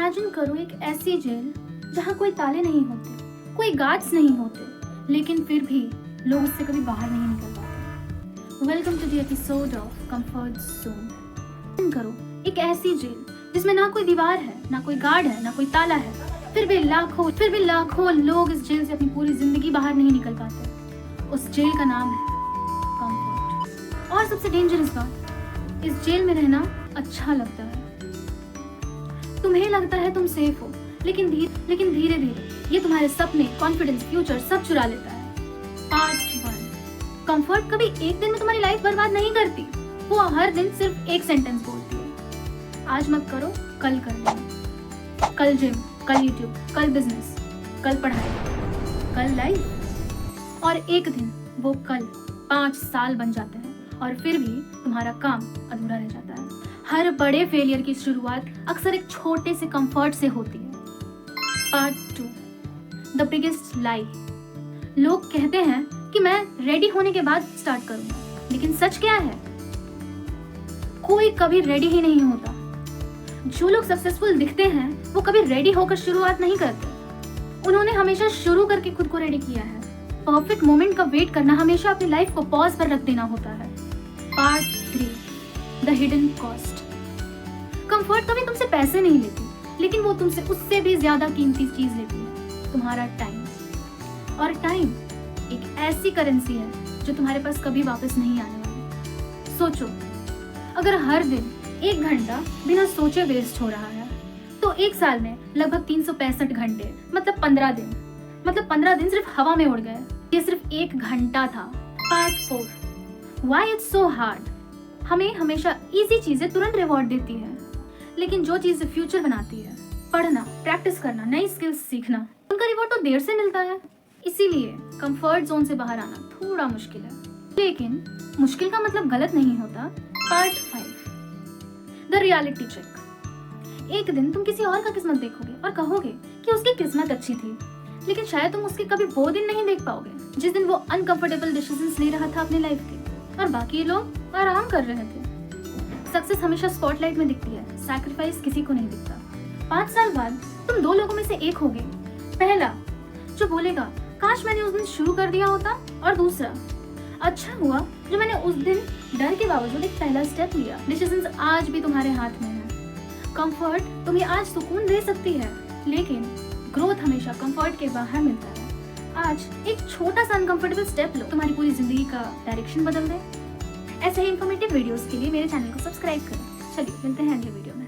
Imagine करो एक ऐसी जेल जहाँ कोई ताले नहीं होते, कोई गार्ड्स नहीं होते, लेकिन फिर भी लोग उससे कभी बाहर नहीं निकल पाते। Welcome to the episode of comfort zone. Imagine करो एक ऐसी जेल जिसमें ना कोई दीवार है, ना कोई गार्ड है, ना कोई ताला है, फिर भी लाखों लोग इस जेल से अपनी पूरी जिंदगी बाहर नहीं निकल पाते। उस जेल का नाम है कंफर्ट। और सबसे डेंजरस बात, इस जेल में रहना अच्छा लगता है। तुम्हें लगता है तुम सेफ हो, लेकिन धीरे धीरे ये तुम्हारे सपने, कॉन्फिडेंस, फ्यूचर सब चुरा लेता है। पार्ट 1। कंफर्ट कभी एक दिन में तुम्हारी लाइफ बर्बाद नहीं करती। वो हर दिन सिर्फ एक सेंटेंस बोलती है, आज मत करो, कल कर लेना। कल जिम, कल यूट्यूब, कल बिजनेस, कल पढ़ाई, कल लाइफ। और एक दिन वो कल 5 साल बन जाते हैं और फिर भी तुम्हारा काम अधूरा रह जाता है। हर बड़े फेलियर की शुरुआत अक्सर एक छोटे से कंफर्ट से होती है। पार्ट 2। द बिगेस्ट लाई। लोग कहते हैं कि मैं रेडी होने के बाद स्टार्ट करूंगा, लेकिन सच क्या है? कोई कभी रेडी ही नहीं होता। जो लोग सक्सेसफुल दिखते हैं वो कभी रेडी होकर शुरुआत नहीं करते। उन्होंने हमेशा शुरू करके खुद को रेडी किया है। परफेक्ट मोमेंट का वेट करना हमेशा अपनी लाइफ को पॉज पर रख देना होता है। Part 3। The hidden cost. Comfort कभी तुमसे पैसे नहीं लेती, लेकिन वो तुमसे उससे भी ज्यादा कीमती चीज लेती है, तुम्हारा टाइम। और टाइम एक ऐसी करेंसी है जो तुम्हारे पास कभी वापस नहीं आने वाली। सोचो, अगर हर दिन 1 घंटा बिना सोचे वेस्ट हो रहा है, तो एक साल में लगभग 365 घंटे, मतलब 15 दिन। मतलब 15 दिन सिर्फ हवा में उड़ गए। ये सिर्फ 1 घंटा था। Part 4। Why it's so hard. हमें हमेशा इजी चीजें तुरंत रिवॉर्ड देती है, लेकिन जो चीजें फ्यूचर बनाती है, पढ़ना, प्रैक्टिस करना, नई स्किल्स सीखना, उनका रिवॉर्ड तो देर से मिलता है। इसीलिए कंफर्ट जोन से बाहर आना थोड़ा मुश्किल है, लेकिन मुश्किल का मतलब गलत नहीं होता। पार्ट 5। The reality check. एक दिन तुम किसी और का किस्मत देखोगे और कहोगे कि उसकी किस्मत अच्छी थी, लेकिन शायद तुम उसके कभी वो दिन नहीं देख पाओगे जिस दिन वो अनकंफर्टेबल डिसीजंस ले रहा था अपनी लाइफ के और बाकी लोग आराम कर रहे थे। सक्सेस हमेशा स्पॉटलाइट में दिखती है, सैक्रिफाइस किसी को नहीं दिखता। 5 साल बाद तुम 2 लोगों में से एक होगे। पहला जो बोलेगा काश मैंने उस दिन शुरू कर दिया होता, और दूसरा अच्छा हुआ जो मैंने उस दिन डर के बावजूद एक पहला स्टेप लिया। डिसीजंस आज भी तुम्हारे हाथ में है। कंफर्ट तुम्हें आज सुकून दे सकती है, लेकिन ग्रोथ हमेशा कंफर्ट के बाहर मिलता है। आज एक छोटा सा अनकंफर्टेबल स्टेप लो, तुम्हारी पूरी जिंदगी का डायरेक्शन बदल दे। ऐसे ही इन्फॉर्मेटिव वीडियोस के लिए मेरे चैनल को सब्सक्राइब करें। चलिए मिलते हैं अगले वीडियो में।